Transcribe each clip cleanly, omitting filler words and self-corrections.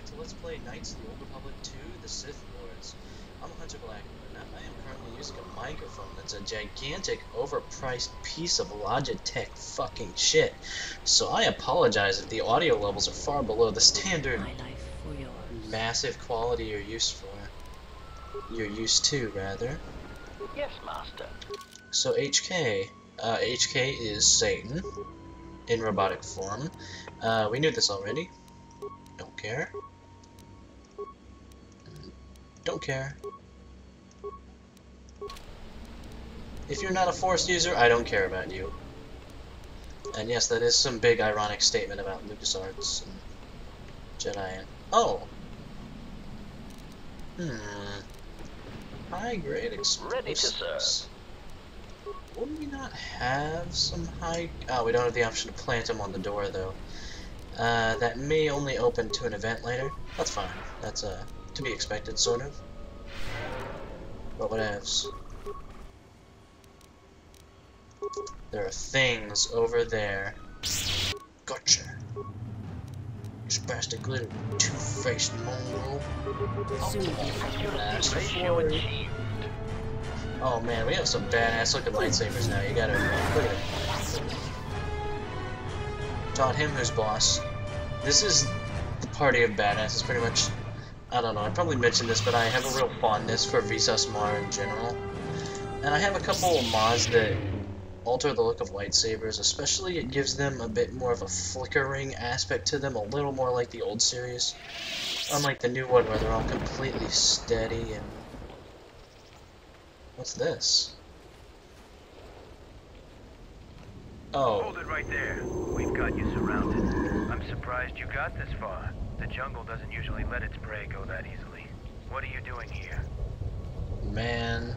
back to Let's Play Knights of the Old Republic 2, The Sith Lords. I'm Hunter Black, and I am currently using a microphone that's a gigantic, overpriced piece of Logitech fucking shit. So I apologize if the audio levels are far below the standard massive quality you're used to, rather. Yes, Master. So HK is Satan in robotic form. We knew this already. Don't care. Don't care. If you're not a Force user, I don't care about you. And yes, that is some big ironic statement about LucasArts and Jedi and... Oh! High-grade explosives. Ready to serve. Would we not have some high... Oh, we don't have the option to plant them on the door, though. That may only open to an event later. That's fine. That's, to be expected, sort of. But whatevs. There are things over there. Gotcha. You spastic little two-faced Mongol. Oh man, we have some badass looking lightsabers now. You gotta look at it. Taught him who's boss. This is the party of badasses, pretty much. I don't know, I probably mentioned this, but I have a real fondness for Visas Mar in general. And I have a couple of mods that alter the look of lightsabers, especially it gives them a bit more of a flickering aspect to them, a little more like the old series. Unlike the new one where they're all completely steady and... What's this? Oh. Hold it right there. We've got you surrounded. I'm surprised you got this far. The jungle doesn't usually let its prey go that easily. What are you doing here? Man.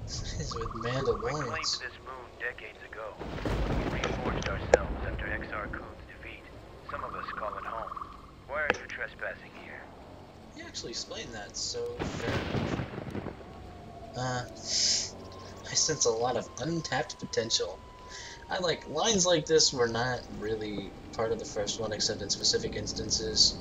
He's with Mandalorians. We claimed this moon decades ago. We reforged ourselves after XR Kuhn's defeat. Some of us call it home. Why are you trespassing here? You actually explained that, so fair enough. I sense a lot of untapped potential. I like lines like this were not really part of the first one, except in specific instances.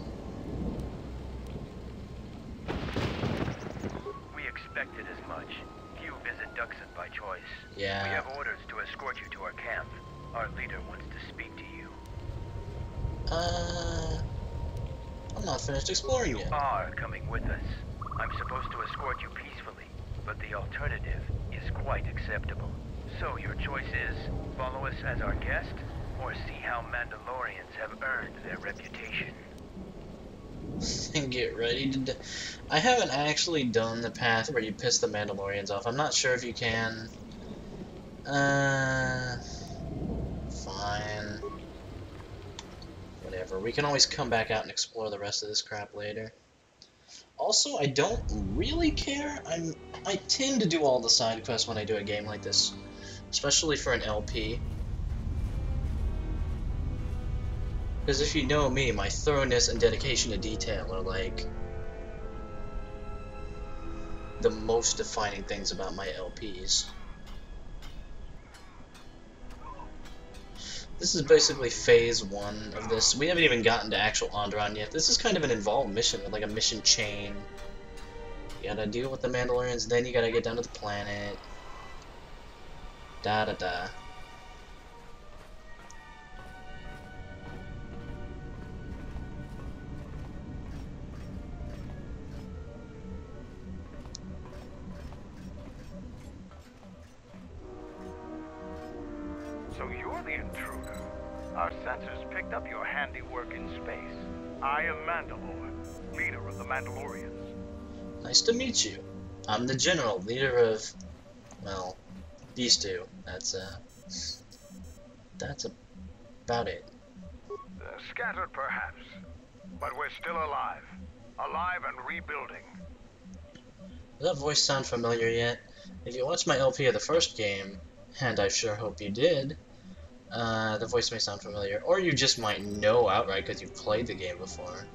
We expected as much. Few visit Dxun by choice. Yeah. We have orders to escort you to our camp. Our leader wants to speak to you. I'm not finished exploring yet. You are coming with us. I'm supposed to escort you peacefully, but the alternative is quite acceptable. So your choice is, follow us as our guest, or see how Mandalorians have earned their reputation. And get ready to... I haven't actually done the path where you piss the Mandalorians off. I'm not sure if you can. Fine. Whatever. We can always come back out and explore the rest of this crap later. Also, I don't really care. I tend to do all the side quests when I do a game like this. Especially for an LP. Because if you know me, my thoroughness and dedication to detail are like the most defining things about my LPs. This is basically phase 1 of this. We haven't even gotten to actual Onderon yet. This is kind of an involved mission with like a mission chain. You gotta deal with the Mandalorians, then you gotta get down to the planet. Da da da. So you're the intruder. Our sensors picked up your handiwork in space. I am Mandalore, leader of the Mandalorians. Nice to meet you. I'm the general, leader of, well, these two. That's about it. Scattered perhaps, but we're still alive. Alive and rebuilding. Does that voice sound familiar yet? If you watched my LP of the first game, and I sure hope you did, the voice may sound familiar. Or you just might know outright because you've played the game before.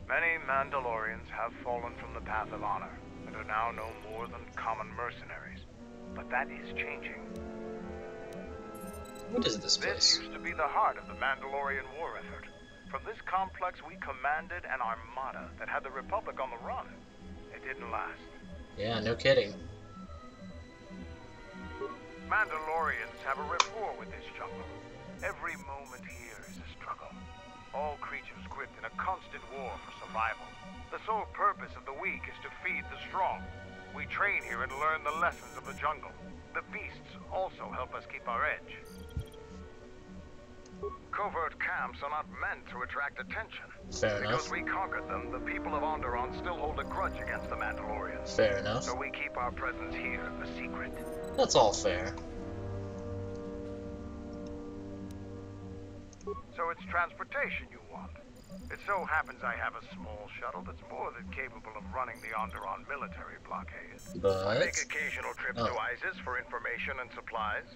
Many Mandalorians have fallen from the path of honor and are now no more than common mercenaries. But that is changing. What is this This place? used to be the heart of the Mandalorian war effort. From this complex, we commanded an armada that had the Republic on the run. It didn't last. Yeah, no kidding. Mandalorians have a rapport with this jungle. Every moment here is a struggle. All creatures gripped in a constant war for survival. The sole purpose of the weak is to feed the strong. We train here and learn the lessons of the jungle. The beasts also help us keep our edge. Covert camps are not meant to attract attention. Fair Because enough. we conquered them, the people of Onderon still hold a grudge against the Mandalorians. Fair enough. So we keep our presence here a secret. That's all fair. So it's transportation you want. It so happens I have a small shuttle that's more than capable of running the Onderon military blockade. I But make occasional trips Oh. to ISIS for information and supplies.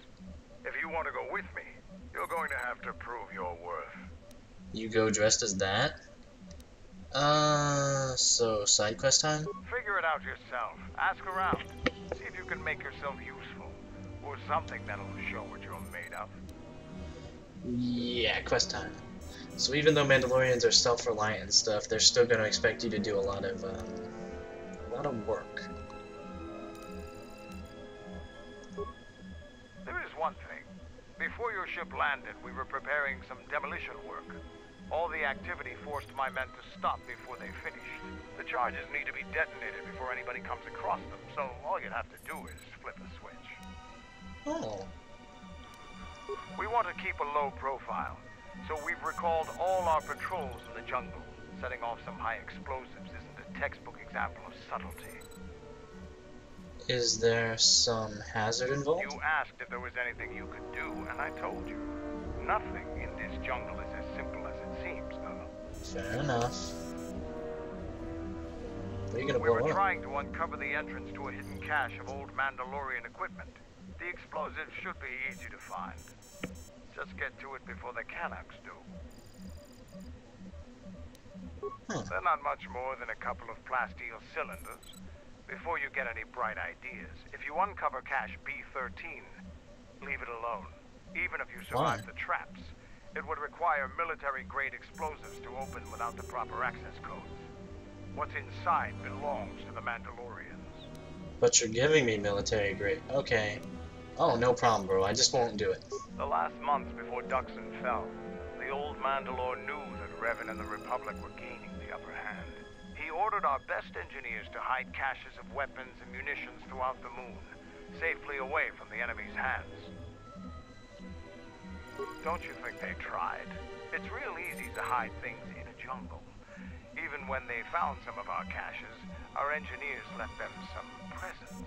If you want to go with me, you're going to have to prove your worth. you go dressed as that? So side quest time? Figure it out yourself. Ask around. See if you can make yourself useful. Or something that'll show what you're made of. Yeah, quest time. So even though Mandalorians are self-reliant and stuff, they're still going to expect you to do a lot of work. There is one thing. Before your ship landed, we were preparing some demolition work. All the activity forced my men to stop before they finished. The charges need to be detonated before anybody comes across them, so all you'd have to do is flip a switch. Oh. We want to keep a low profile, so we've recalled all our patrols in the jungle. Setting off some high explosives isn't a textbook example of subtlety. Is there some hazard involved? You asked if there was anything you could do, and I told you. Nothing in this jungle is as simple as it seems, though. Fair enough. What are you gonna We blow were up? trying to uncover the entrance to a hidden cache of old Mandalorian equipment. The explosives should be easy to find. Just get to it before the Canucks do. Huh. They're not much more than a couple of plasteel cylinders. Before you get any bright ideas, if you uncover cache B13, leave it alone. Even if you survive Why? the traps, it would require military-grade explosives to open without the proper access codes. What's inside belongs to the Mandalorians. But you're giving me military grade. Okay. Oh, no problem, bro. I just won't do it. The last month before Dxun fell, the old Mandalore knew that Revan and the Republic were gaining the upper hand. He ordered our best engineers to hide caches of weapons and munitions throughout the moon, safely away from the enemy's hands. Don't you think they tried? It's real easy to hide things in a jungle. Even when they found some of our caches, our engineers left them some presents.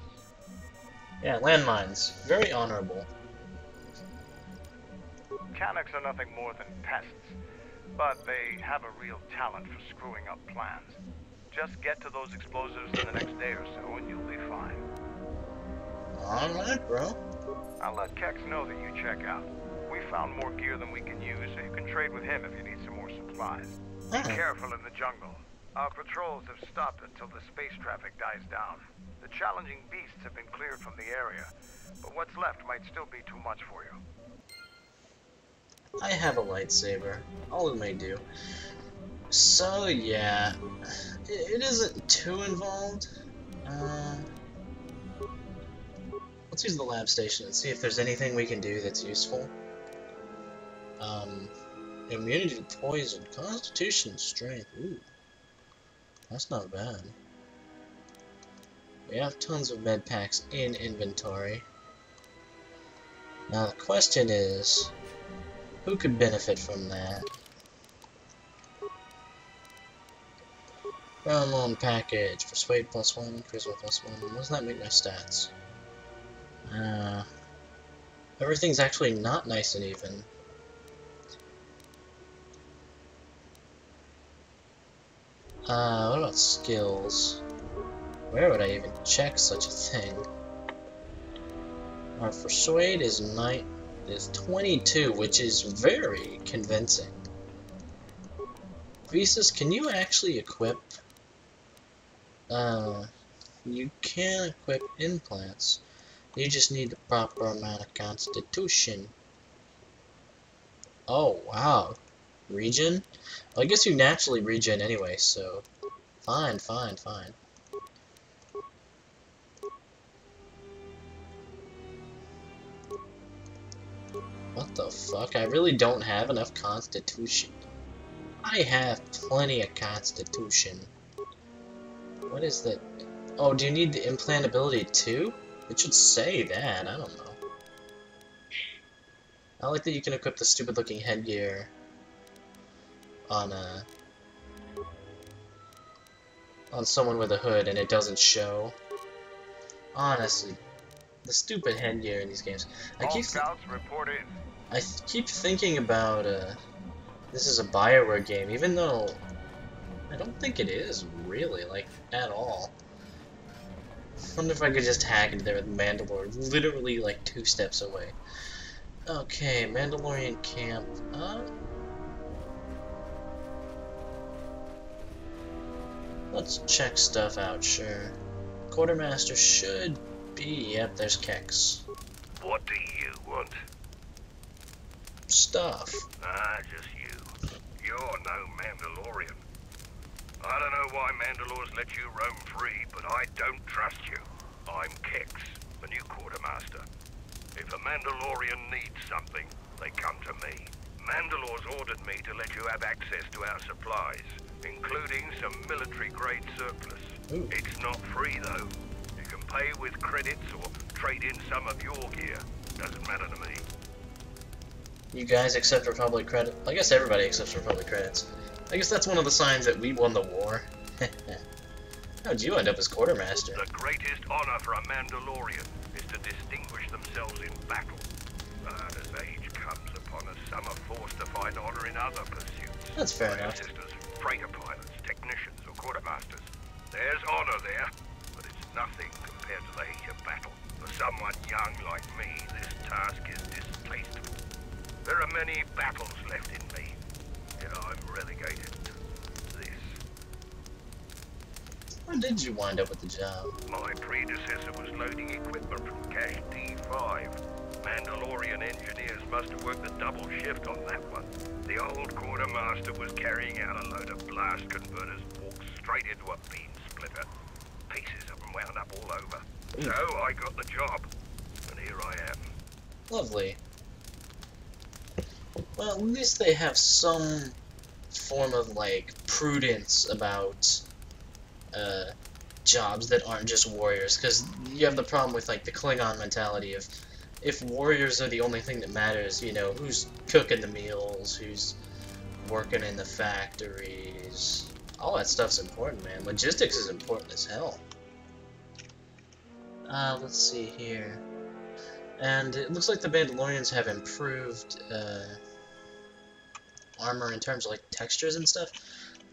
Yeah, landmines. Very honorable. Canucks are nothing more than pests, but they have a real talent for screwing up plans. Just get to those explosives in the next day or so and you'll be fine. Alright, bro. I'll let Kex know that you check out. We found more gear than we can use, so you can trade with him if you need some more supplies. Be Hmm. careful in the jungle. Our patrols have stopped until the space traffic dies down. The challenging beasts have been cleared from the area, but what's left might still be too much for you. I have a lightsaber. All it may do. So, yeah. It isn't too involved. Let's use the lab station and see if there's anything we can do that's useful. Immunity to poison, constitution, strength. Ooh, that's not bad. We have tons of med packs in inventory. Now the question is, who could benefit from that? Pheromone package, persuade +1, charisma +1. What does that make my stats? Everything's actually not nice and even. What about skills? Where would I even check such a thing? Our persuade is 22, which is very convincing. Visas, can you actually equip? You can equip implants. You just need the proper amount of constitution. Oh, wow. Regen? Well, I guess you naturally regen anyway, so... Fine, fine, fine. What the fuck? I really don't have enough constitution. I have plenty of constitution. What is that? Oh, do you need the implantability too? It should say that, I don't know. I like that you can equip the stupid looking headgear on someone with a hood and it doesn't show. Honestly, the stupid headgear in these games. I keep thinking about this is a BioWare game, even though I don't think it is really, like, at all. I wonder if I could just hack into there with Mandalore, literally like 2 steps away. Okay, Mandalorian camp. Let's check stuff out, sure. Quartermaster should be... Yep, there's Kex. What do you want? Stuff. Ah, just you. You're no Mandalorian. I don't know why Mandalores let you roam free, but I don't trust you. I'm Kex, the new quartermaster. If a Mandalorian needs something, they come to me. Mandalore's ordered me to let you have access to our supplies, including some military-grade surplus. Ooh. It's not free, though. You can pay with credits or trade in some of your gear. Doesn't matter to me. You guys accept Republic credit? I guess everybody accepts Republic credits. I guess that's one of the signs that we won the war. How'd you end up as quartermaster? The greatest honor for a Mandalorian is to distinguish themselves in battle. But as age comes upon us, some are forced to find honor in other pursuits. That's fair My enough. ancestors, freighter pilots, technicians, or quartermasters. There's honor there, but it's nothing compared to the heat of battle. For someone young like me, this task is distasteful. There are many battles left in me, yet I'm relegated to this. When did you wind up with the job? My predecessor was loading equipment from Cache D5. Mandalorian engineers must have worked a double shift on that one. The old quartermaster was carrying out a load of blast converters, walked straight into a beam splitter. Pieces of them wound up all over. So I got the job, and here I am. Lovely. Well, at least they have some form of, like, prudence about jobs that aren't just warriors, because you have the problem with, like, the Klingon mentality of if warriors are the only thing that matters, you know, who's cooking the meals, who's working in the factories, all that stuff's important, man. Logistics is important as hell. Let's see here. And it looks like the Mandalorians have improved armor in terms of like textures and stuff.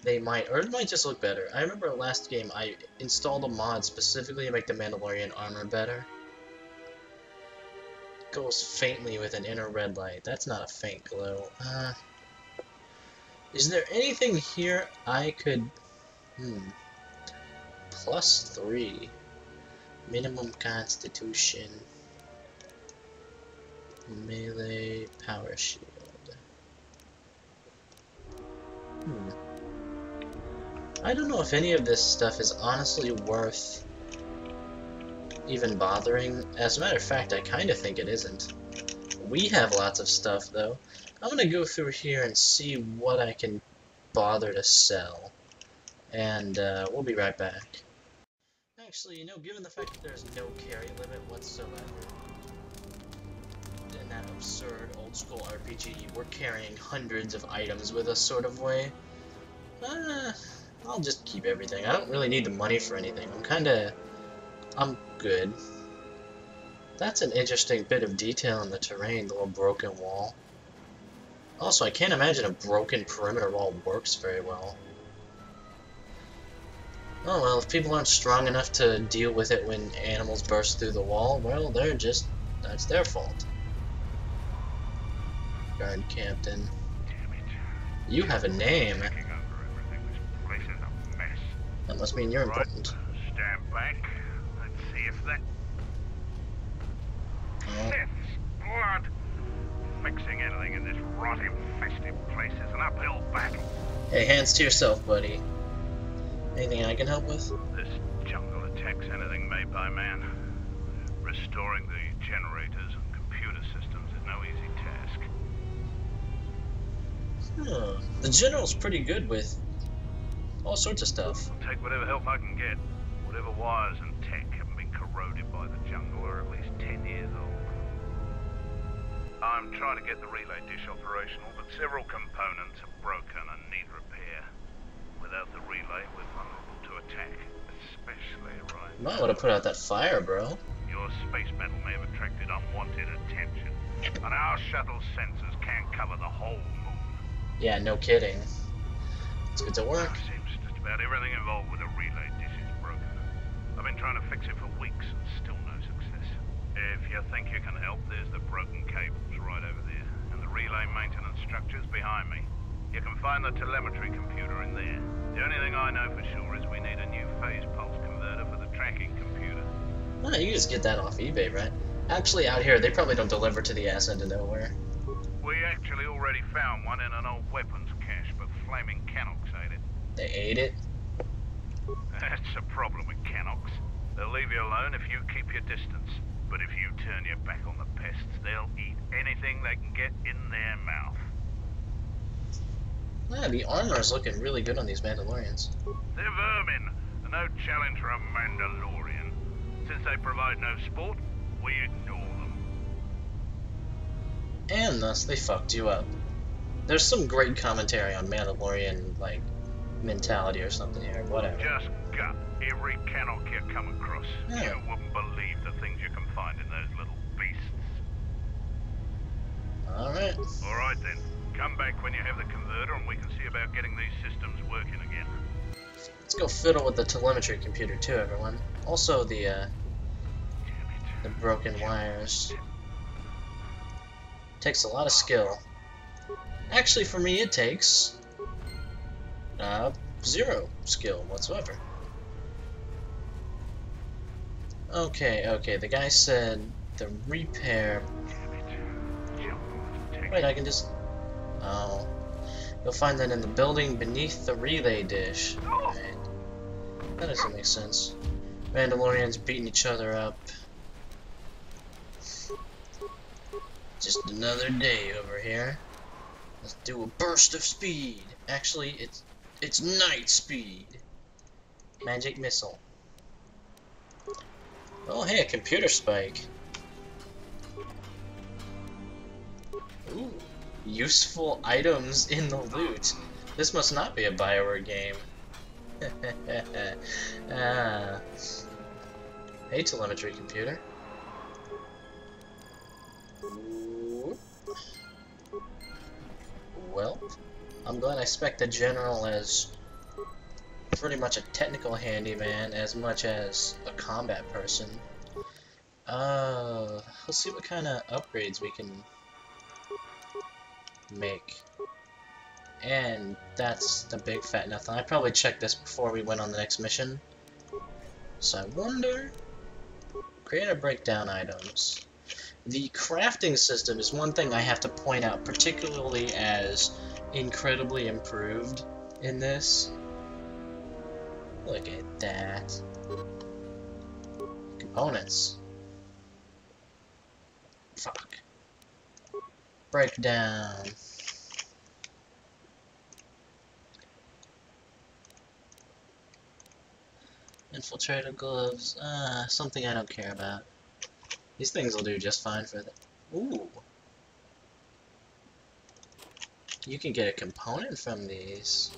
They might, or it might just look better. I remember last game I installed a mod specifically to make the Mandalorian armor better. Goes faintly with an inner red light. That's not a faint glow. Is there anything here I could... +3. Minimum constitution. Melee power shield. I don't know if any of this stuff is honestly worth even bothering. As a matter of fact, I kind of think it isn't. We have lots of stuff, though. I'm gonna go through here and see what I can bother to sell. And we'll be right back. Actually, you know, given the fact that there's no carry limit whatsoever, in that absurd old-school RPG, we're carrying hundreds of items with us sort of way, I'll just keep everything. I don't really need the money for anything. I'm good. That's an interesting bit of detail in the terrain, the little broken wall. Also, I can't imagine a broken perimeter wall works very well. Oh well, if people aren't strong enough to deal with it when animals burst through the wall, well, that's their fault. Guard Captain. Damn it. You have a name. Taking over everything. This place is a mess. That must mean you're Right, important. stand back. Let's see if that... Oh. Sith's blood Fixing anything in this rot-infested place is an uphill battle. Hey, hands to yourself, buddy. Anything I can help with? This jungle attacks anything made by man. Restoring the generators and computer systems is no easy task. The general's pretty good with all sorts of stuff. I'll take whatever help I can get. Whatever wires and tech haven't been corroded by the jungle are at least 10 years old. I'm trying to get the relay dish operational, but several components are broken and need repair. Without the relay, we're vulnerable to attack, especially right You might want to put out that fire, bro. Your space battle may have attracted unwanted attention, and our shuttle sensors can't cover the whole moon. Yeah, no kidding. It's good to work. Seems just about everything involved with a relay dish is broken. I've been trying to fix it for weeks and still no success. If you think you can help, there's the broken cables right over there, and the relay maintenance structures behind me. You can find the telemetry computer in there. The only thing I know for sure is we need a new phase pulse converter for the tracking computer. Oh, you can just get that off eBay, right? Actually, out here, they probably don't deliver to the ass end of nowhere. We actually already found one in an old weapons cache, but flaming Canox ate it. They ate it? That's a problem with Canox. They'll leave you alone if you keep your distance. But if you turn your back on the pests, they'll eat anything they can get in their mouth. Yeah, the armor's looking really good on these Mandalorians. They're vermin, and no challenge for a Mandalorian. Since they provide no sport, we ignore them. And thus, they fucked you up. There's some great commentary on Mandalorian, like, mentality or something here, whatever. Just gut every Canox you come across. Yeah. You wouldn't believe the things you can find in those little beasts. Alright. Alright then, come back when you have the converter and we can see about getting these systems working again. Let's go fiddle with the telemetry computer too, everyone. Also the broken wires. Takes a lot of skill. Actually, for me, it takes 0 skill whatsoever. Okay, the guy said the repair... Wait, I can just... Oh. You'll find that in the building beneath the relay dish. Right. That doesn't make sense. Mandalorians beating each other up. Just another day over here. Let's do a burst of speed. Actually, it's night speed. Magic missile. Oh, hey, a computer spike. Ooh, useful items in the loot. This must not be a Bioware game. Hey, telemetry computer. Well, I'm glad I spec the general as pretty much a technical handyman as much as a combat person. Let's see what kind of upgrades we can make. And that's the big fat nothing. I probably checked this before we went on the next mission. So I wonder... Create or break down items. The crafting system is one thing I have to point out, particularly as incredibly improved in this. Look at that. Components. Fuck. Breakdown. Infiltrator gloves. Something I don't care about. These things will do just fine for the... Ooh. You can get a component from these.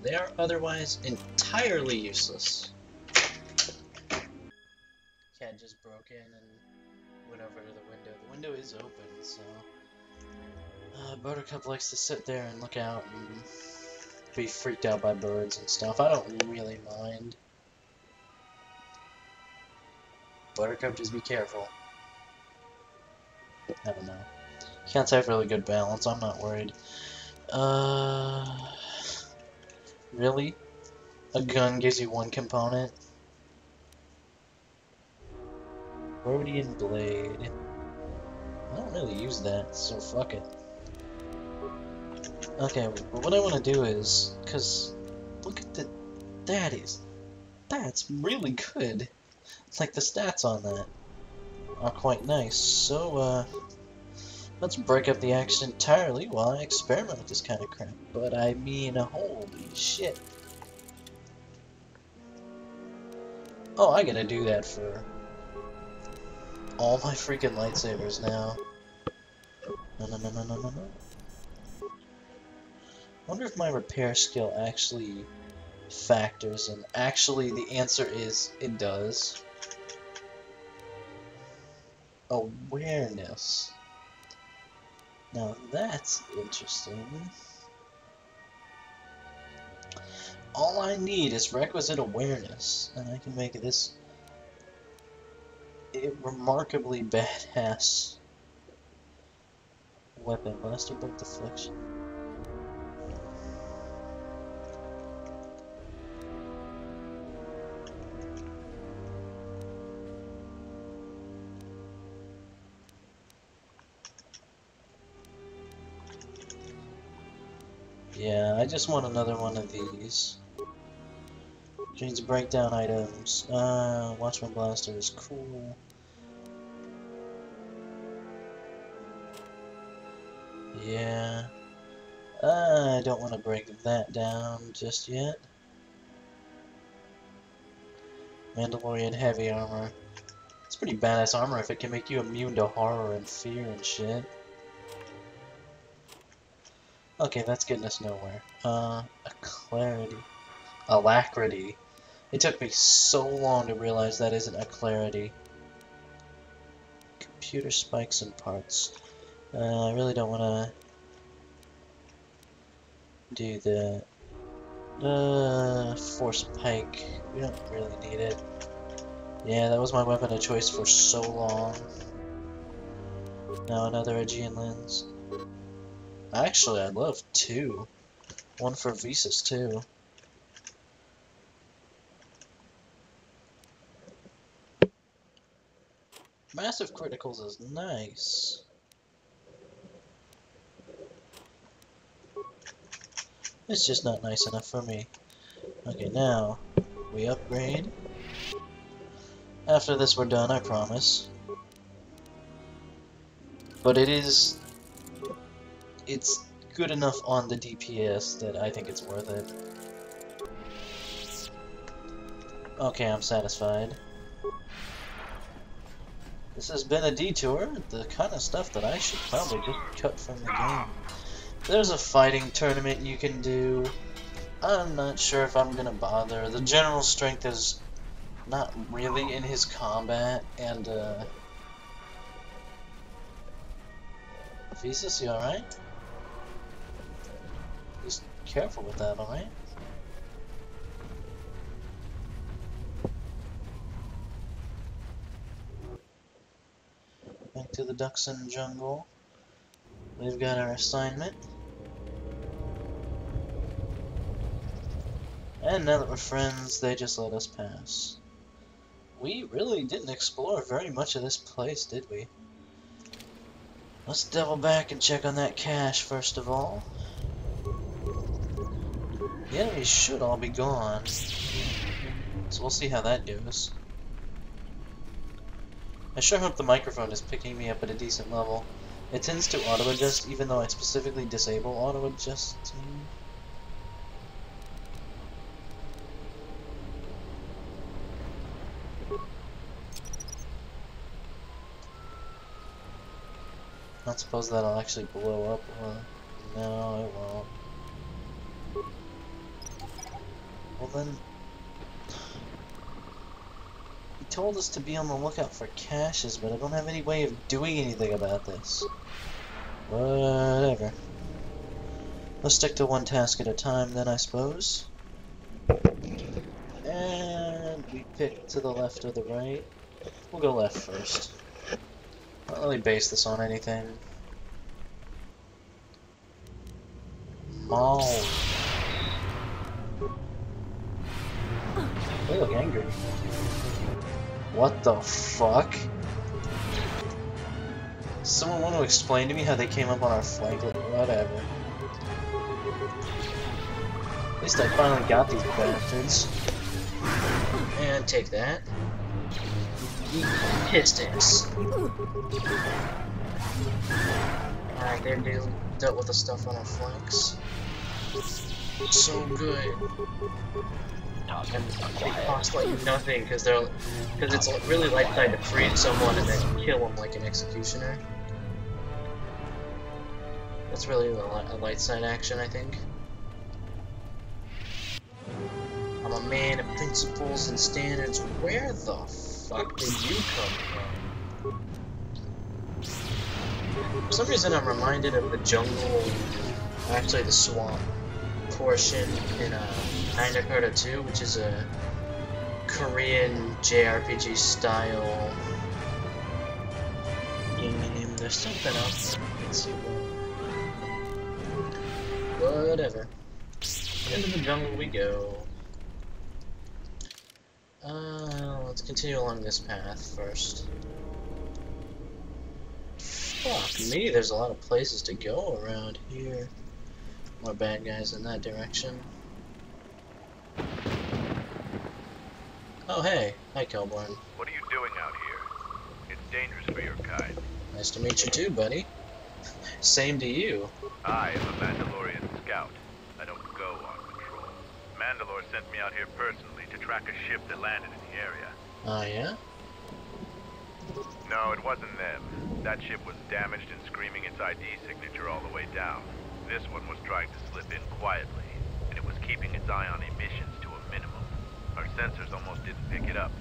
They are otherwise entirely useless. Cat just broke in and went over to the window. The window is open, so... Buttercup likes to sit there and look out and be freaked out by birds and stuff. I don't really mind. Buttercup, just be careful. I don't know. Cats have really good balance, I'm not worried. Really? A gun gives you one component? Rhodian blade. Oh, really use that, so fuck it. Okay, but what I want to do is, because look at that's really good. It's like the stats on that are quite nice. So let's break up the action entirely while I experiment with this kind of crap. But I mean, holy shit. Oh, I gotta do that for all my freaking lightsabers now. No. Wonder if my repair skill actually factors in. Actually, the answer is it does. Awareness. Now that's interesting. All I need is requisite awareness, and I can make this a remarkably badass weapon. Blaster bolt deflection. Yeah, I just want another one of these. Needs breakdown items. Watchman blaster is cool. Yeah. I don't want to break that down just yet. Mandalorian heavy armor. It's pretty badass armor if it can make you immune to horror and fear and shit. Okay, that's getting us nowhere. Alacrity. It took me so long to realize that isn't a clarity. Computer spikes and parts. I really don't want to do that. Force pike. We don't really need it. Yeah, that was my weapon of choice for so long. Now another Aegean lens. Actually, I'd love two. One for Visas too. Massive criticals is nice. It's just not nice enough for me. Okay, now we upgrade. After this we're done, I promise. But it's good enough on the DPS that I think it's worth it. Okay, I'm satisfied. This has been a detour, the kind of stuff that I should probably just cut from the game. There's a fighting tournament you can do. I'm not sure if I'm gonna bother. The general strength is not really in his combat, and Visas, you alright? Just careful with that, alright? Back to the Dxun jungle. We've got our assignment. And now that we're friends, they just let us pass. We really didn't explore very much of this place, did we? Let's double back and check on that cache first of all. The enemies should all be gone. So we'll see how that goes. I sure hope the microphone is picking me up at a decent level. It tends to auto-adjust even though I specifically disable auto-adjusting. I don't suppose that'll actually blow up. No, it won't. Well then, he told us to be on the lookout for caches, but I don't have any way of doing anything about this. Whatever. Let's stick to one task at a time then, I suppose. And we pick to the left or the right. We'll go left first. Not really base this on anything. Maul. They look angry. What the fuck? Someone want to explain to me how they came up on our flank? Whatever. At least I finally got these bastards. And take that. Eat pistons. Alright, they dealt with the stuff on our flanks. So good. And they cost like nothing because it's really light side to freeze someone and then kill them like an executioner. That's really a light side action, I think. I'm a man of principles and standards. Where the fuck did you come from? For some reason I'm reminded of the jungle, actually the swamp portion in KOTOR 2, which is a Korean JRPG style game. There's something else. Let's see what. Whatever. Into the jungle we go. Let's continue along this path first. Fuck me, there's a lot of places to go around here. More bad guys in that direction. Oh hey, hi Kelborn. What are you doing out here? It's dangerous for your kind. Nice to meet you too, buddy. Same to you. I am a Mandalorian scout. I don't go on patrol. Mandalore sent me out here personally to track a ship that landed in the area. Oh yeah? No, it wasn't them. That ship was damaged and screaming its ID signature all the way down. This one was trying to slip in quietly, and it was keeping its eye on emissions to a minimum. Our sensors almost didn't pick it up.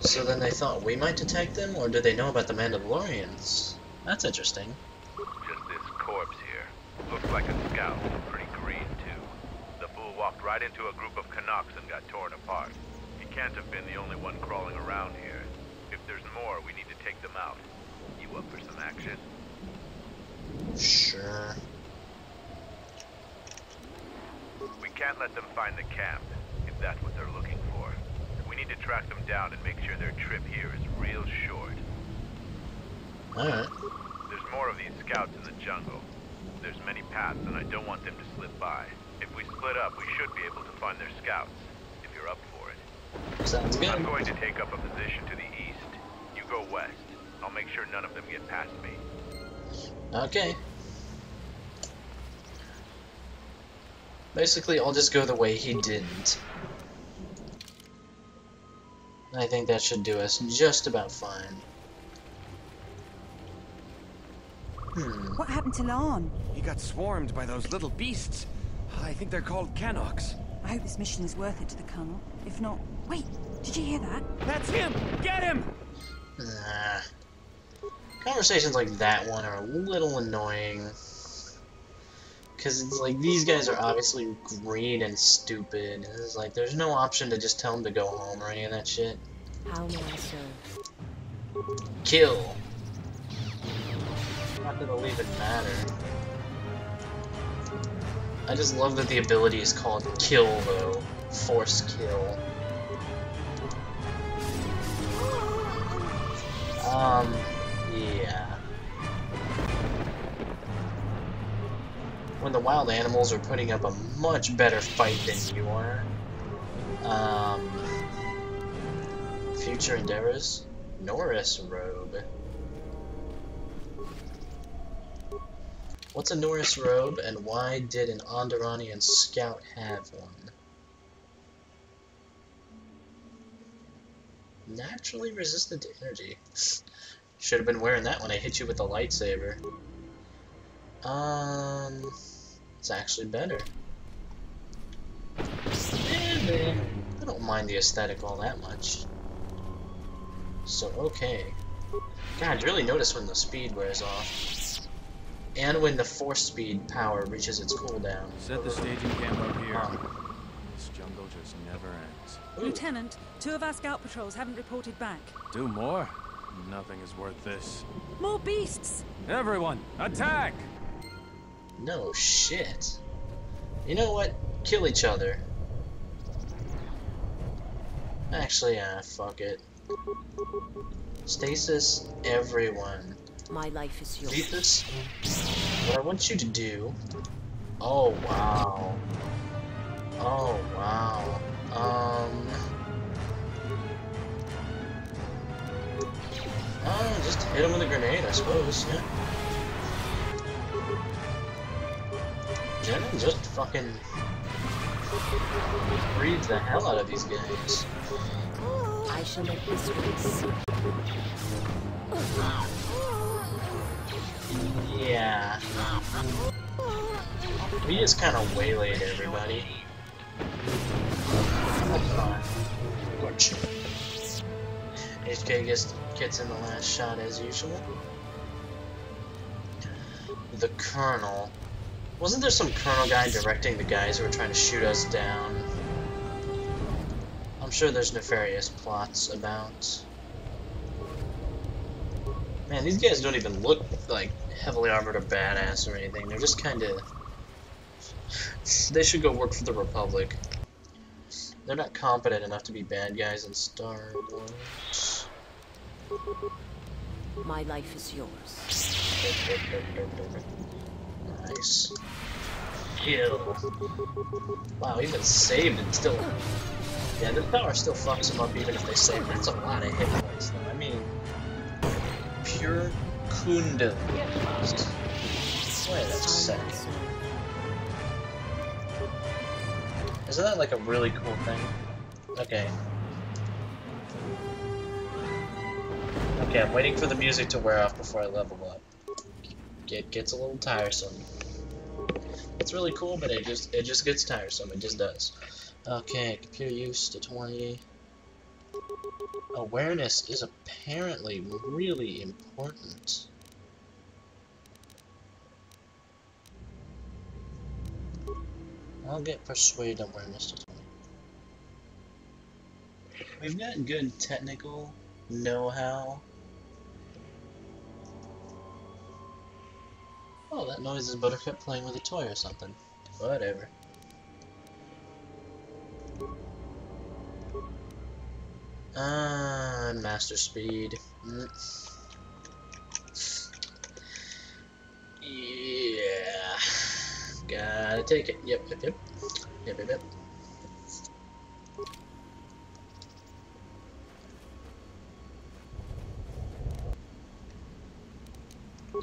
So then they thought we might detect them, or did they know about the Mandalorians? That's interesting. Just this corpse here. Looks like a scout. Pretty green, too. The fool walked right into a group of Canucks and got torn apart. He can't have been the only one crawling around here. If there's more, we need to take them out. You up for some action? Sure. We can't let them find the camp, if that's what they're looking for. We need to track them down and make sure their trip here is real short. Alright. There's more of these scouts in the jungle. There's many paths, and I don't want them to slip by. If we split up, we should be able to find their scouts, if you're up for it. Sounds good. I'm going to take up a position to the east. You go west. I'll make sure none of them get past me. Okay. Basically, I'll just go the way he didn't. I think that should do us just about fine. What happened to Lon? He got swarmed by those little beasts. I think they're called Canucks. I hope this mission is worth it to the Colonel. If not... Wait, did you hear that? That's him! Get him! Nah. Conversations like that one are a little annoying. Because it's like, these guys are obviously green and stupid. It's like, there's no option to just tell them to go home or any of that shit. How may I serve? Kill. Not that it'll even matter. I just love that the ability is called kill, though. Force kill. Yeah. When the wild animals are putting up a much better fight than you are. Future endeavors? Norris robe. What's a Norris robe, and why did an Onderonian scout have one? Naturally resistant to energy. Should have been wearing that when I hit you with the lightsaber. It's actually better. I don't mind the aesthetic all that much. So, okay. God, you really notice when the speed wears off. And when the force speed power reaches its cooldown. Set the staging camp up here. This jungle just never ends. Lieutenant, 2 of our scout patrols haven't reported back. 2 more? Nothing is worth this. More beasts! Everyone, attack! No shit. You know what? Kill each other. Actually, fuck it. Stasis everyone. My life is yours. Stasis, what I want you to do... Oh, wow. Oh, wow. Just hit him with a grenade, I suppose, yeah. General just fucking breathes the hell out of these guys. I shall make this race. Yeah. We just kind of waylaid everybody. That's fine. HK gets in the last shot as usual. The Colonel. Wasn't there some Colonel guy directing the guys who were trying to shoot us down? I'm sure there's nefarious plots about. Man, these guys don't even look like heavily armored or badass or anything. They're just kind of... They should go work for the Republic. They're not competent enough to be bad guys in Star Wars. My life is yours. Nice. Kill. Wow, even saved and still... Yeah, the power still fucks them up even if they save. That's a lot of hit points though. I mean... Pure Kundal. Wait a second. Isn't that like a really cool thing? Okay. Okay, I'm waiting for the music to wear off before I level up. It gets a little tiresome. It's really cool, but it just gets tiresome. It just does. Okay, computer use to 20. Awareness is apparently really important. I'll get persuade awareness to 20. We've got good technical know-how. Oh, that noise is Buttercup playing with a toy or something. Whatever. Master speed. Yeah. Gotta take it. Yep.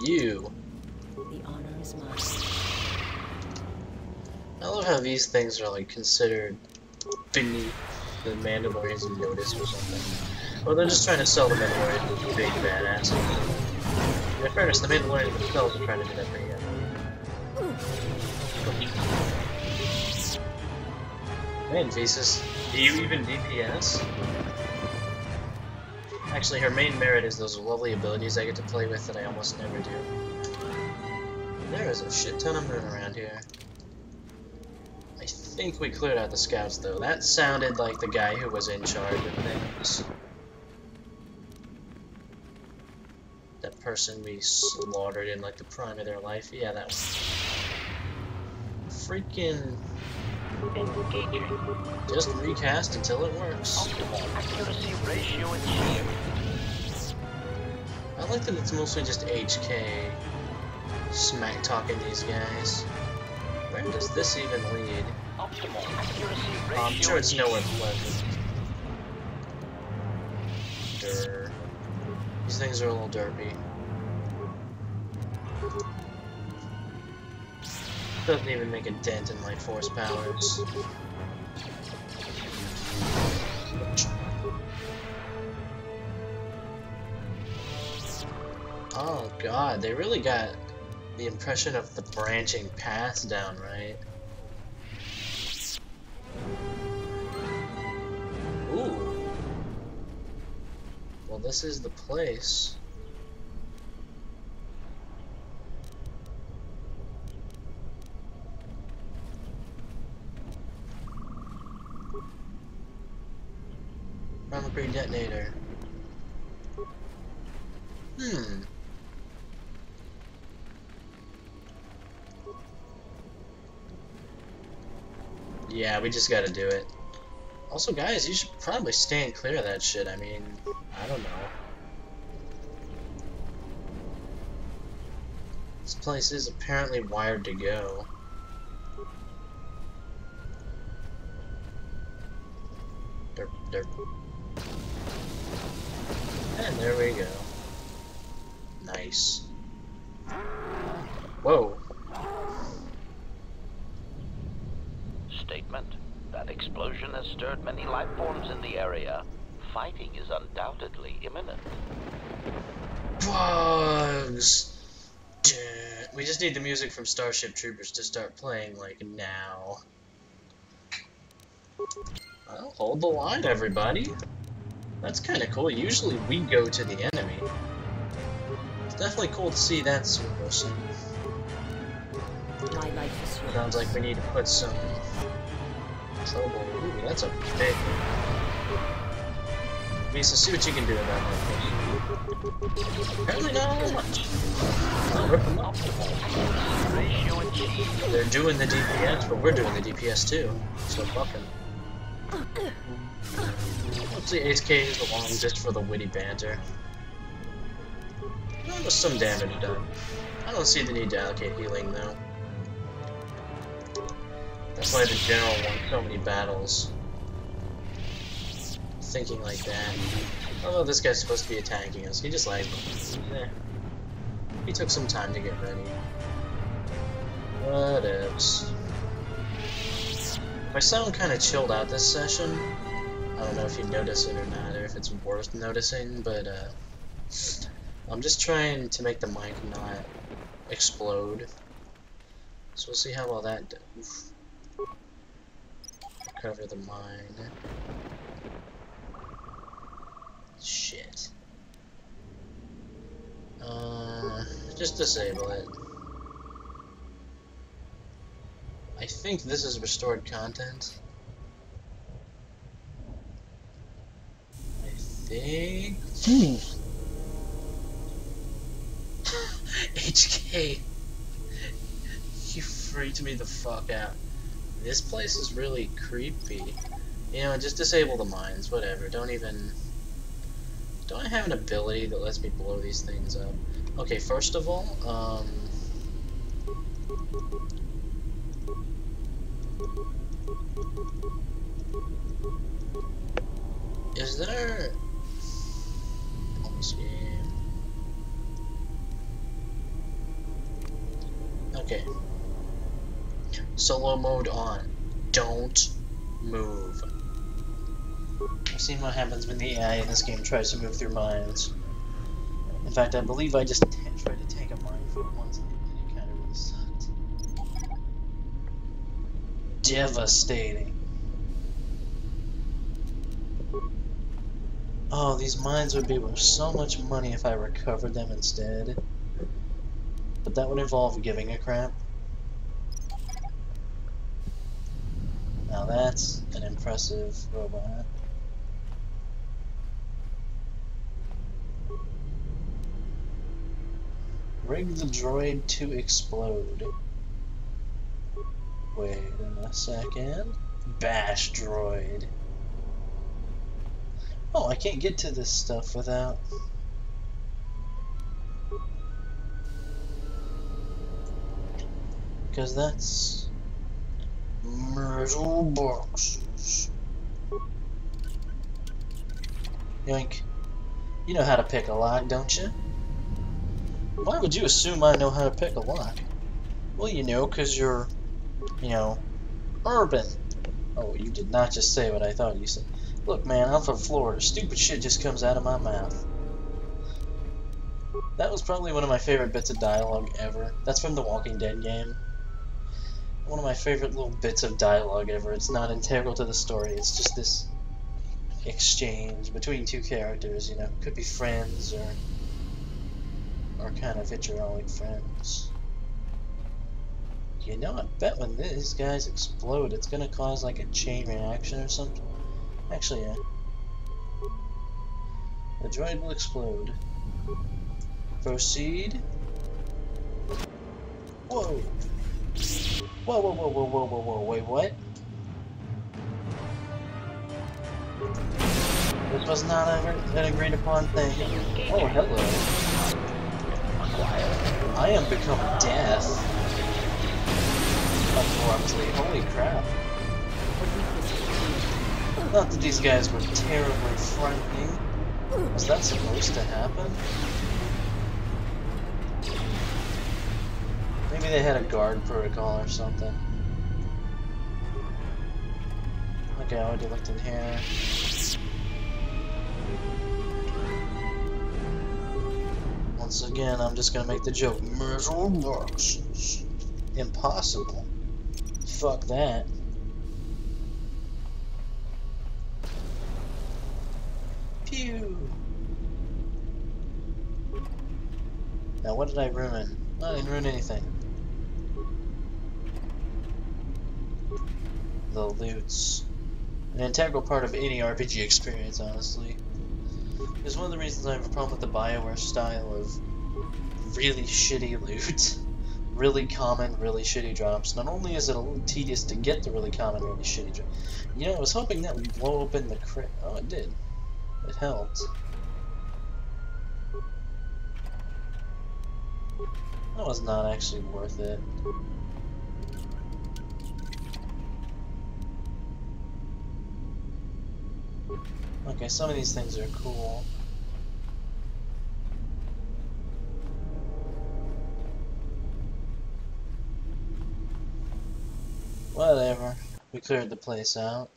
You. The honor is mine. I love how these things are like considered beneath the Mandalorian's notice or something. Well, they're just trying to sell the Mandalorian as a big badass. In fairness, the Mandalorian themselves are trying to do that pretty good. Man, Thesis, do you even DPS? Actually, her main merit is those lovely abilities I get to play with that I almost never do. There is a shit ton of moon around here. I think we cleared out the scouts, though. That sounded like the guy who was in charge of things. That person we slaughtered in like the prime of their life. Yeah, that one. Freaking... Just recast until it works. Optimal accuracy ratio achieved. I like that it's mostly just HK smack talking these guys. Where does this even lead? Optimal accuracy ratio. I'm sure it's nowhere pleasant. Durr. These things are a little derpy. Doesn't even make a dent in my force powers. Oh god, they really got the impression of the branching paths down, right? Ooh. Well, this is the place. Primary detonator. Yeah, we just gotta do it. Also, guys, you should probably stand clear of that shit. I mean, I don't know. This place is apparently wired to go. Derp, derp. And there we go. Nice. Whoa. Statement. That explosion has stirred many life forms in the area. Fighting is undoubtedly imminent. Bugs! Duh. We just need the music from Starship Troopers to start playing, like, now. Well, hold the line, everybody. That's kind of cool. Usually we go to the enemy. It's definitely cool to see that situation. My life is yours. Sounds like we need to put some trouble. Ooh, that's a big one. Visa, see what you can do about that. Apparently not much. I'll rip them up. Ratio achieved. They're doing the DPS, but we're doing the DPS too. So fucking. Hopefully Ace K is along just for the witty banter. Well, there's some damage done. I don't see the need to allocate healing though. That's why the general won so many battles. Thinking like that. Although this guy's supposed to be attacking us, he just like, he took some time to get ready. What else? I sound kind of chilled out this session. I don't know if you notice it or not, or if it's worth noticing, but I'm just trying to make the mic not explode. So we'll see how well that does. Cover the mine. Shit. Just disable it. I think this is restored content. I think. HK, you freaked me the fuck out. This place is really creepy. You know, just disable the mines, whatever. Don't I have an ability that lets me blow these things up? Okay, first of all, is there... Let me see. Okay. Solo mode on. Don't move. I've seen what happens when the AI in this game tries to move through mines. In fact, I believe I just tried to take a minefield once and it kind of really sucked. Devastating. Oh, these mines would be worth so much money if I recovered them instead. But that would involve giving a crap. Now that's an impressive robot. Rig the droid to explode. Wait a second. Bash droid. Oh, I can't get to this stuff without... Because that's... metal boxes. Yoink. You know how to pick a lock, don't you? Why would you assume I know how to pick a lock? Well, you know, because you're, you know, urban. Oh, you did not just say what I thought you said. Look, man, I'm from Florida. Stupid shit just comes out of my mouth. That was probably one of my favorite bits of dialogue ever. That's from the Walking Dead game. One of my favorite little bits of dialogue ever. It's not integral to the story. It's just this exchange between two characters, you know. Could be friends or kind of vitriolic friends. You know, I bet when these guys explode, it's gonna cause like a chain reaction or something. Actually, yeah. The droid will explode. Proceed. Whoa! Whoa, whoa, whoa, whoa, whoa, whoa, whoa, wait, what? This was not an agreed upon thing. Oh, hello. I am become death. Abruptly. Holy crap. Not that these guys were terribly frightening. Was that supposed to happen? Maybe they had a guard protocol or something. Okay, I already looked in here. Once again, I'm just gonna make the joke. Metal boxes. Impossible. Fuck that. Pew! Now what did I ruin? I didn't ruin anything. The loot's an integral part of any RPG experience, honestly. It's one of the reasons I have a problem with the BioWare style of really shitty loot. Really common, really shitty drops. Not only is it a little tedious to get the really common, really shitty drops. You know, I was hoping that would blow open the crit. Oh, it did. It helped. That was not actually worth it. Okay, some of these things are cool. Whatever. We cleared the place out.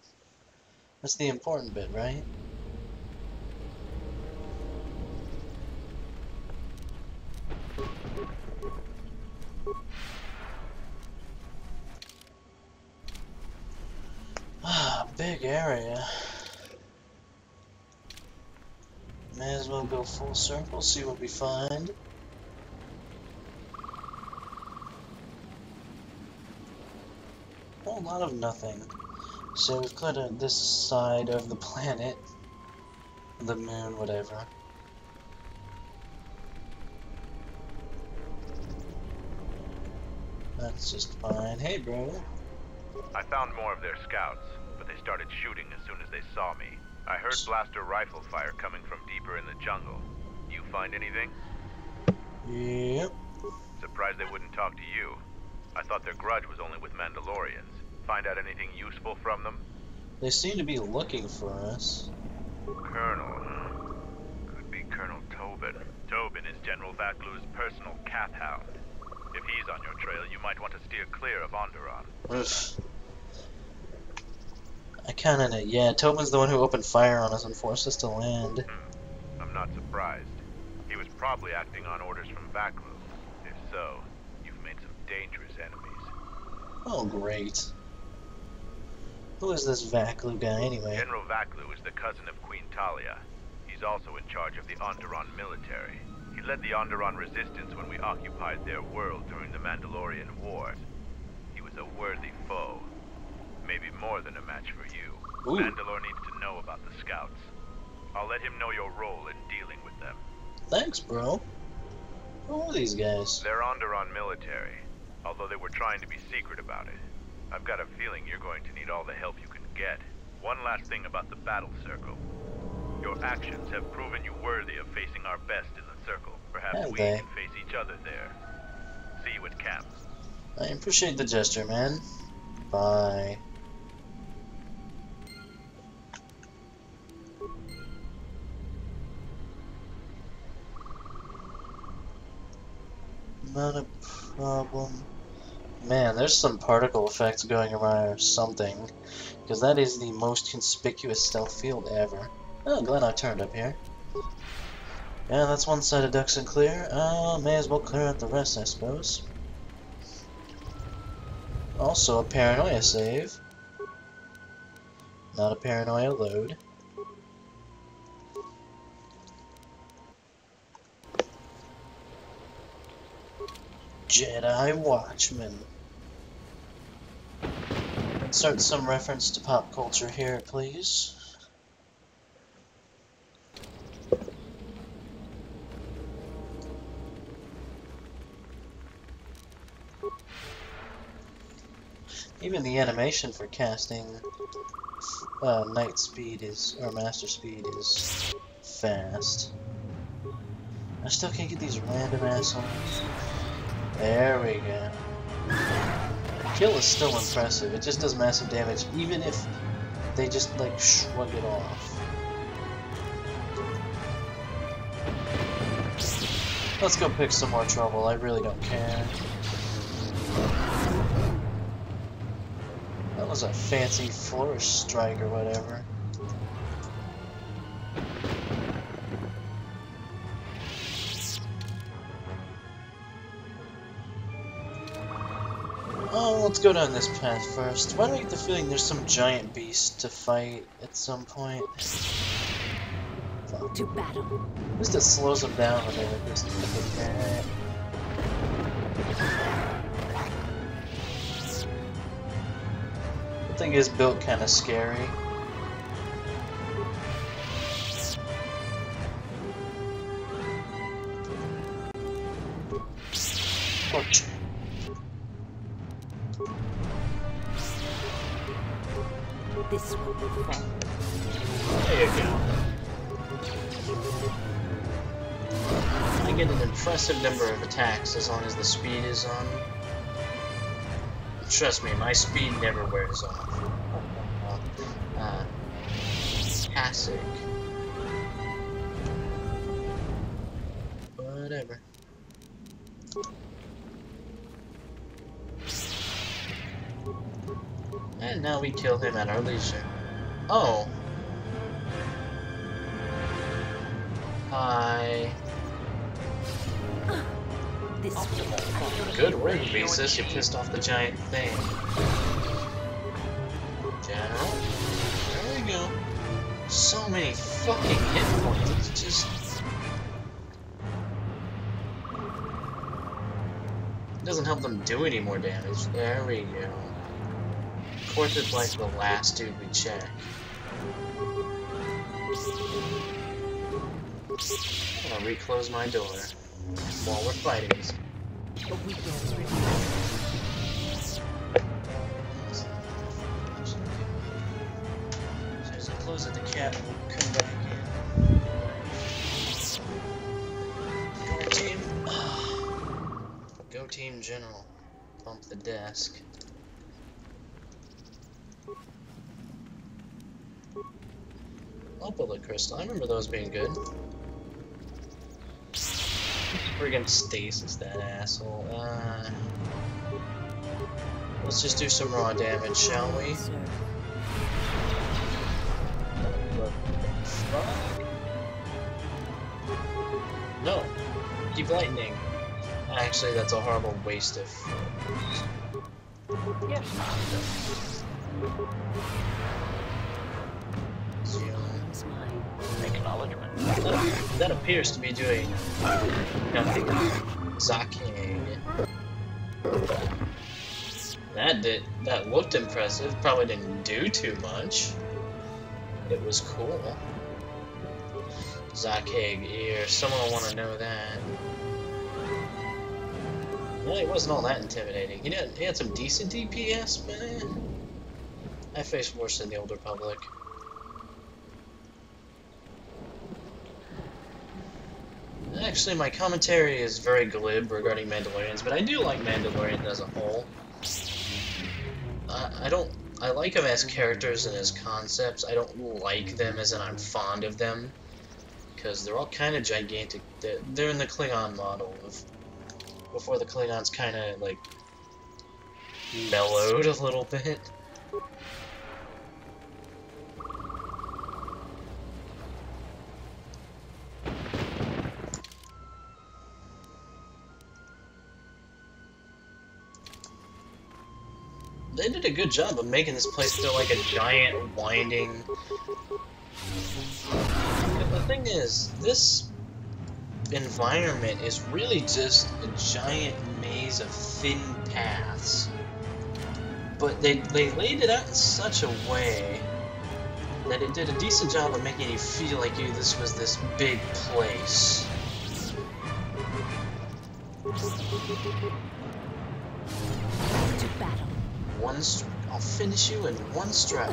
That's the important bit, right? Ah, big area. May as well go full circle, see what we find. A whole lot of nothing. So we've cleared out this side of the planet. The moon, whatever. That's just fine. Hey, bro. I found more of their scouts, but they started shooting as soon as they saw me. I heard blaster rifle fire coming from deeper in the jungle. You find anything? Yep. Surprised they wouldn't talk to you. I thought their grudge was only with Mandalorians. Find out anything useful from them? They seem to be looking for us. Colonel. Could be Colonel Tobin. Tobin is General Vaklu's personal cat hound. If he's on your trail, you might want to steer clear of Onderon. Oof. I kinda know. Yeah, Tobin's the one who opened fire on us and forced us to land. I'm not surprised. He was probably acting on orders from Vaklu. If so, you've made some dangerous enemies. Oh, great. Who is this Vaklu guy, anyway? General Vaklu is the cousin of Queen Talia. He's also in charge of the Onderon military. He led the Onderon resistance when we occupied their world during the Mandalorian Wars. He was a worthy foe. Maybe more than a match for you. Ooh. Mandalore needs to know about the scouts. I'll let him know your role in dealing with them. Thanks, bro. Who are these guys? They're Onderon military, although they were trying to be secret about it. I've got a feeling you're going to need all the help you can get. One last thing about the battle circle. Your actions have proven you worthy of facing our best in the circle. Perhaps Have we they? can face each other there. See you at camp. I appreciate the gesture, man. Bye. Not a problem. Man, there's some particle effects going around or something. Because that is the most conspicuous stealth field ever. Oh, glad I turned up here. Yeah, that's one side of Dxun clear. May as well clear out the rest, I suppose. Also, a paranoia save. Not a paranoia load. Jedi Watchman. Insert some reference to pop culture here, please. Even the animation for casting Knight Speed is, or Master Speed is fast. I still can't get these random assholes. There we go. Kill is still impressive. It just does massive damage, even if they just like shrug it off. Let's go pick some more trouble. I really don't care. That was a fancy flourish strike or whatever. Oh, let's go down this path first. Why do I get the feeling there's some giant beast to fight at some point? To battle. At least it slows them down when they're like this. The thing is built kind of scary. Torch. This will be fun. There you go. I get an impressive number of attacks as long as the speed is on. Trust me, my speed never wears off. Classic. Whatever. And now we kill him at our leisure. Oh. Hi. This will be fun. Good ring, Visas. You pissed off the giant thing. General. There we go. So many fucking hit points. It's just... It doesn't help them do any more damage. There we go. Of course it's like the last dude we check. I'm gonna reclose my door while we're fighting. A weekend's review. So as I close it, the cat will come back in. Go team. Go team general. Bump the desk. Oh, bullet crystal. I remember those being good. Friggin' stasis, that asshole. Let's just do some raw damage, shall we? No. Keep lightning. Actually, that's a horrible waste of... Yes, Master. Acknowledgement. That appears to be doing nothing. Zakeng. That looked impressive. Probably didn't do too much. It was cool. Zakeng ear. Someone will want to know that. Well, he wasn't all that intimidating. He had some decent DPS, man. I faced worse in the Old Republic. Actually, my commentary is very glib regarding Mandalorians, but I do like Mandalorians as a whole. I like them as characters and as concepts. I don't like them as in I'm fond of them, because they're all kind of gigantic. They're in the Klingon model of before the Klingons kind of like mellowed a little bit. They did a good job of making this place feel like a giant, winding... But the thing is, this environment is really just a giant maze of thin paths. But they laid it out in such a way that it did a decent job of making you feel like this was this big place. To battle. I'll finish you in one strike.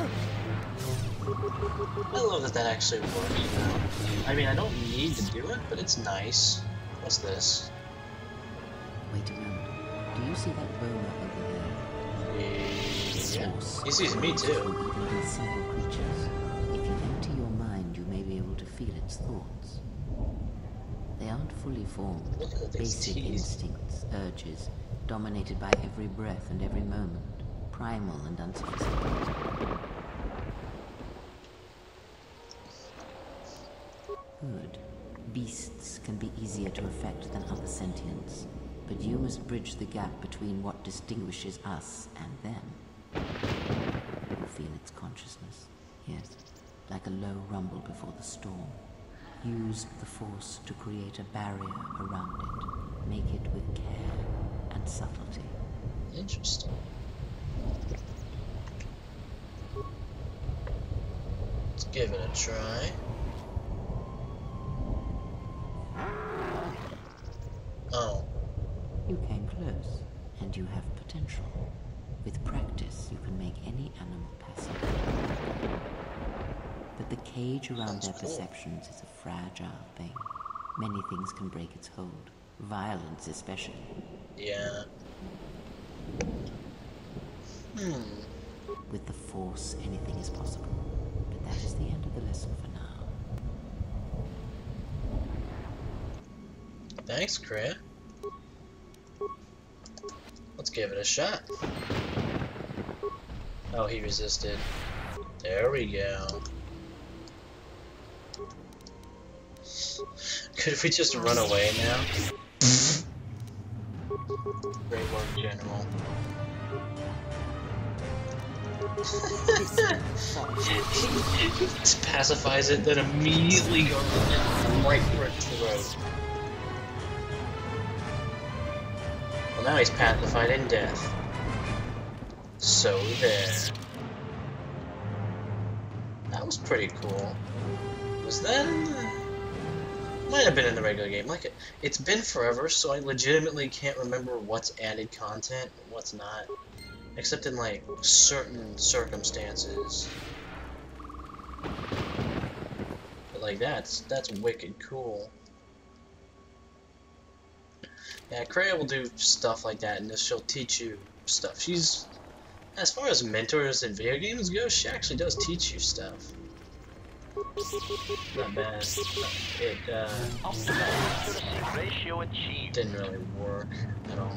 I love that actually works. I mean, I don't need to do it, but it's nice. What's this? Wait a moment. Do you see that boma over there? Yeah. Force He sees me too. through even these simple creatures. If you empty your mind, you may be able to feel its thoughts. They aren't fully formed. Look at these Basic teeth. instincts, urges, dominated by every breath and every moment. Primal and unsophisticated. Good. Beasts can be easier to affect than other sentients, but you must bridge the gap between what distinguishes us and them. You feel its consciousness, yes, like a low rumble before the storm. Use the Force to create a barrier around it. Make it with care and subtlety. Interesting. Let's give it a try. Oh. You came close, and you have potential. With practice, you can make any animal passive. But the cage around their perceptions is a fragile thing. Many things can break its hold. Violence especially. Yeah. With the Force, anything is possible. But that is the end of the lesson for now. Thanks, Kriya. Let's give it a shot. Oh, he resisted. There we go. Could we just run away now? Great work, General. He just pacifies it, then immediately goes right for its throat. Well, now he's pacified in death. So there. That was pretty cool. Was that in the... Might have been in the regular game. Like, it's been forever, so I legitimately can't remember what's added content and what's not. Except in, like, certain circumstances. But, like, that's wicked cool. Yeah, Kriya will do stuff like that, and she'll teach you stuff. She's... As far as mentors in video games go, she actually does teach you stuff. Not bad. It, Ratio achieved. didn't really work at all.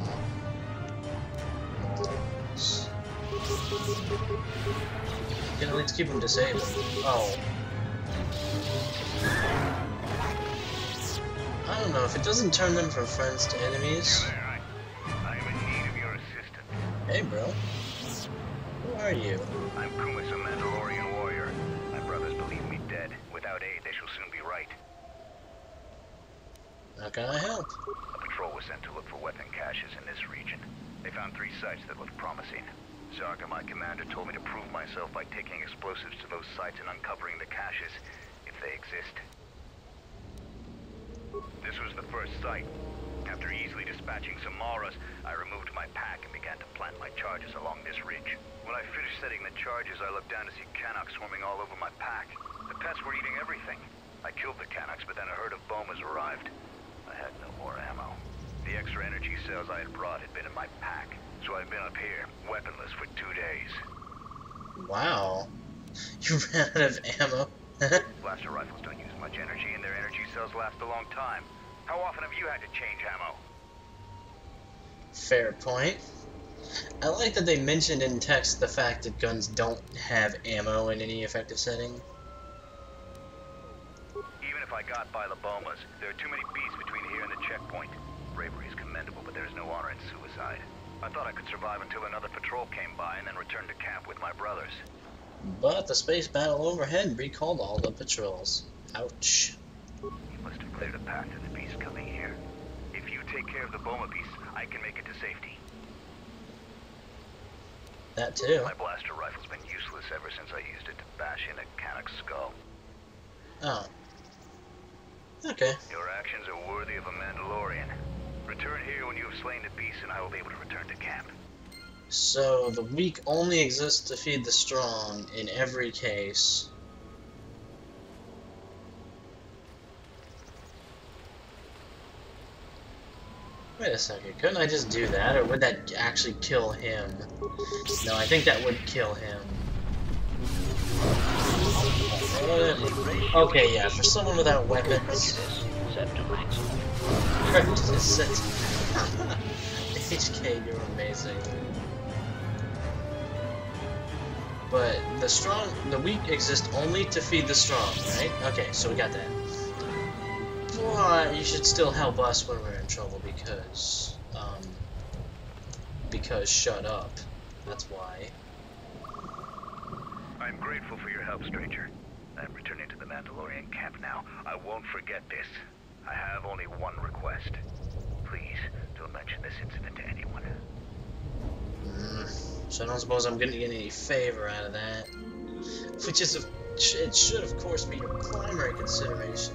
You can at least keep them disabled. Oh. I don't know, if it doesn't turn them from friends to enemies... I'm in need of your assistance. Hey, bro. Who are you? I'm Kumas, a Mandalorian warrior. My brothers believe me dead. Without aid, they shall soon be right. How can I help? A patrol was sent to look for weapon caches in this region. They found 3 sites that looked promising. Zarka, my commander, told me to prove myself by taking explosives to those sites and uncovering the caches, if they exist. This was the first site. After easily dispatching some Maras, I removed my pack and began to plant my charges along this ridge. When I finished setting the charges, I looked down to see Canucks swarming all over my pack. The pets were eating everything. I killed the Canucks, but then a herd of Bomas arrived. I had no more ammo. The extra energy cells I had brought had been in my pack, so I've been up here, weaponless, for 2 days. Wow. You ran out of ammo. Blaster rifles don't use much energy, and their energy cells last a long time. How often have you had to change ammo? Fair point. I like that they mentioned in text the fact that guns don't have ammo in any effective setting. Even if I got by the Bomas, there are too many beasts between here and the checkpoint. Bravery is commendable, but there is no honor in suicide. I thought I could survive until another patrol came by and then return to camp with my brothers. But the space battle overhead recalled all the patrols. Ouch. You must have cleared a path to the beast coming here. If you take care of the Boma beast, I can make it to safety. That too. My blaster rifle's been useless ever since I used it to bash in a Canuck's skull. Oh. Okay. Your actions are worthy of a Mandalorian. Return here when you have slain the beast and I will be able to return to camp. So, the weak only exists to feed the strong in every case. Wait Wait a second, couldn't I just do that, or would that actually kill him? No, I think that would kill him. Okay, yeah, for someone without weapons... HK, you're amazing. But the weak exist only to feed the strong, right? Okay, so we got that. But you should still help us when we're in trouble because shut up. That's why. I'm grateful for your help, stranger. I'm returning to the Mandalorian camp now. I won't forget this. I have only one request. Please, don't mention this incident to anyone. So I don't suppose I'm going to get any favor out of that. Which is, it should of course be your primary consideration.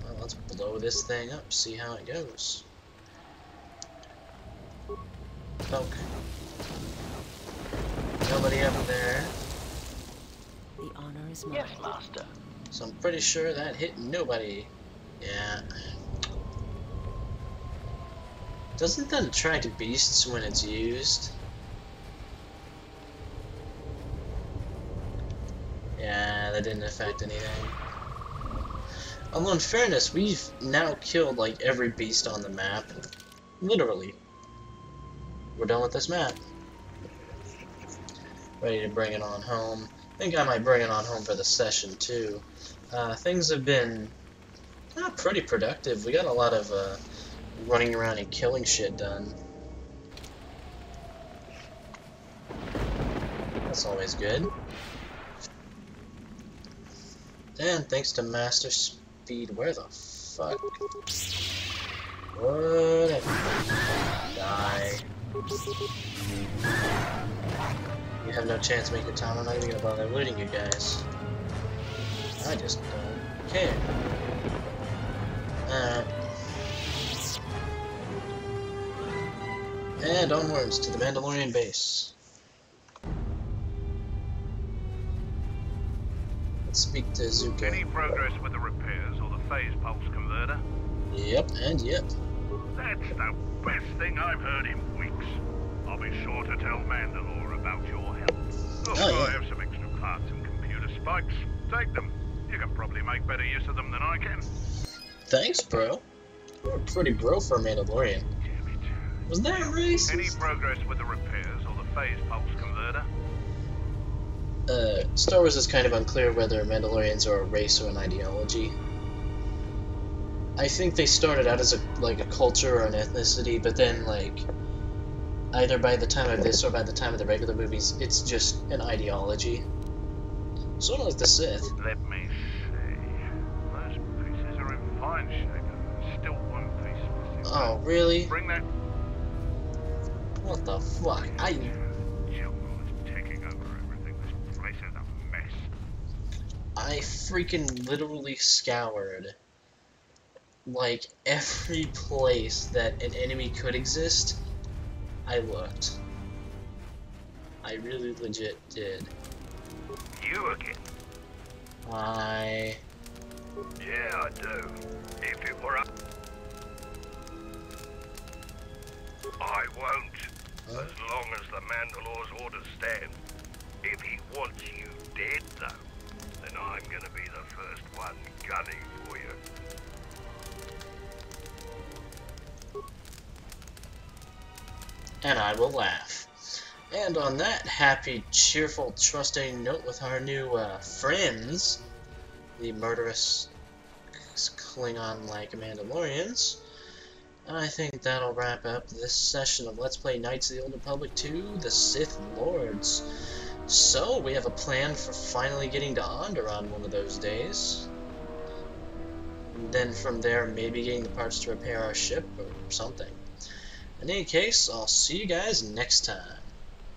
Well, let's blow this thing up, see how it goes. Poke. Nobody up there. The honor is mine. Yes, Master. So I'm pretty sure that hit nobody. Yeah. Doesn't that attract beasts when it's used? Yeah, that didn't affect anything. Although in fairness, we've now killed like every beast on the map. Literally. We're done with this map. Ready to bring it on home. I think I might bring it on home for the session too. Things have been pretty productive. We got a lot of running around and killing shit done. That's always good. And thanks to Master Speed, where the fuck? Whatever. Die. You have no chance to make it time. I'm not even gonna bother looting you guys. I just don't care. And onwards to the Mandalorian base. Let's speak to Zuko. Any progress with the repairs or the phase pulse converter? Yep, and yep. That's the best thing I've heard in weeks. I'll be sure to tell Mandalore about your help. Look, Oh, yeah. I have some extra parts and computer spikes. Take them. You can probably make better use of them than I can. Thanks, bro. You're pretty bro for a Mandalorian. Damn it. Was that racist? Any progress with the repairs or the phase pulse converter? Star Wars is kind of unclear whether Mandalorians are a race or an ideology. I think they started out as a culture or an ethnicity, but then like either by the time of this or by the time of the regular movies, it's just an ideology. Sort of like the Sith. Let me see. Those pieces are in fine shape. There's still one piece missing. Oh, really? Bring that. What the fuck? Jungle is taking over everything. This place is a mess. I freaking literally scoured like every place that an enemy could exist. I looked. I really legit did. You again? I... Yeah, I do. If it were up... I won't. Huh? As long as the Mandalore's orders stand. If he wants you dead, though, then I'm gonna be the first one gunning for you. And I will laugh. And on that happy, cheerful, trusting note with our new friends, the murderous Klingon-like Mandalorians, I think that'll wrap up this session of Let's Play Knights of the Old Republic 2, The Sith Lords. So, we have a plan for finally getting to Onderon one of those days. And then from there, maybe getting the parts to repair our ship or something. In any case, I'll see you guys next time.